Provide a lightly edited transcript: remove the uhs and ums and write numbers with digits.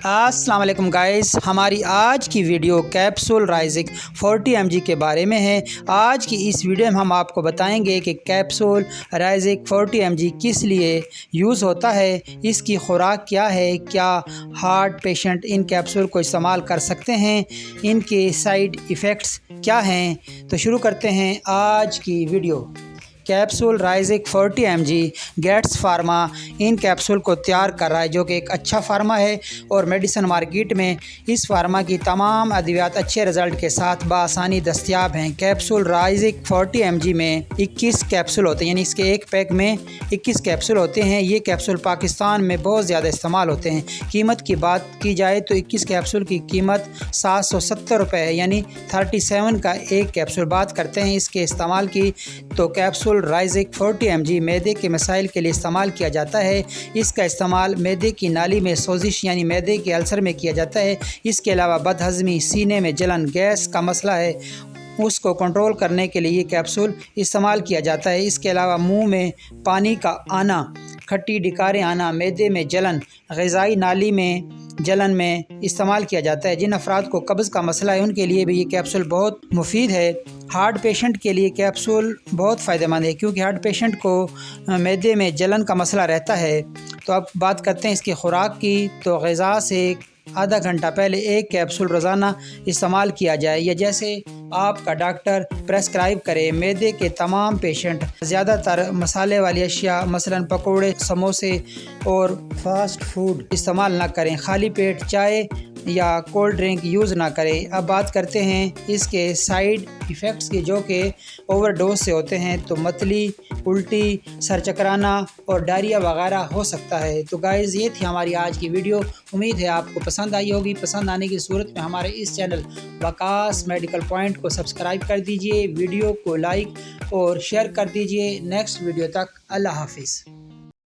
السلام علیکم گائز، ہماری آج کی ویڈیو کیپسول رائزک 40 mg کے بارے میں ہے۔ آج کی اس ویڈیو میں ہم آپ کو بتائیں گے کہ کیپسول رائزک 40 mg کس لیے یوز ہوتا ہے، اس کی خوراک کیا ہے، کیا ہارٹ پیشنٹ ان کیپسول کو استعمال کر سکتے ہیں، ان کے سائیڈ ایفیکٹس کیا ہیں۔ تو شروع کرتے ہیں آج کی video. Capsule Risek 40 mg Getz Pharma ان کیپسول کو تیار کر رہا ہے، جو کہ ایک اچھا فارما ہے اور میڈیسن مارکیٹ میں اس فارما کی تمام ادویات اچھے رزلٹ کے ساتھ بآسانی دستیاب ہیں۔ کیپسول رائزک 40 mg میں 21 کیپسول ہوتے ہیں، یعنی اس کے ایک پیک میں 21 کیپسول ہوتے ہیں۔ یہ کیپسول پاکستان میں بہت زیادہ استعمال ہوتے ہیں۔ قیمت کی بات کی جائے تو 21 کیپسول کی قیمت 770 روپے ہے، یعنی 37 کا ایک کیپسول۔ بات کرتے ہیں اس کے استعمال کی تو کیپسول رائزک 40 mg معدے کے مسائل کے لیے استعمال کیا جاتا ہے۔ اس کا استعمال معدے کی نالی میں سوزش یعنی معدے کے السر میں کیا جاتا ہے۔ اس کے علاوہ بد ہضمی، سینے میں جلن، گیس کا مسئلہ ہے، اس کو کنٹرول کرنے کے لیے یہ کیپسول استعمال کیا جاتا ہے۔ اس کے علاوہ منہ میں پانی کا آنا، کھٹی ڈکاریں آنا، معدے میں جلن، غذائی نالی میں جلن میں استعمال کیا جاتا ہے۔ جن افراد کو قبض کا مسئلہ ہے ان کے لیے بھی یہ کیپسول بہت مفید ہے۔ ہارٹ پیشنٹ کے لیے کیپسول بہت فائدہ مند ہے، کیونکہ ہارٹ پیشنٹ کو معدے میں جلن کا مسئلہ رہتا ہے۔ تو اب بات کرتے ہیں اس کی خوراک کی، تو غذا سے آدھا گھنٹہ پہلے ایک کیپسول روزانہ استعمال کیا جائے، یا جیسے آپ کا ڈاکٹر پریسکرائب کرے۔ معدے کے تمام پیشنٹ زیادہ تر مسالے والی اشیاء مثلاً پکوڑے، سموسے اور فاسٹ فوڈ استعمال نہ کریں۔ خالی پیٹ چائے یا کولڈ ڈرنک یوز نہ کریں۔ اب بات کرتے ہیں اس کے سائیڈ ایفیکٹس کی، جو کہ اوور ڈوز سے ہوتے ہیں، تو متلی، الٹی، سر چکرانا اور ڈائریا وغیرہ ہو سکتا ہے۔ تو گائز، یہ تھی ہماری آج کی ویڈیو۔ امید ہے آپ کو پسند آئی ہوگی۔ پسند آنے کی صورت میں ہمارے اس چینل وقاص میڈیکل پوائنٹ کو سبسکرائب کر دیجئے، ویڈیو کو لائک اور شیئر کر دیجئے۔ نیکسٹ ویڈیو تک اللہ حافظ۔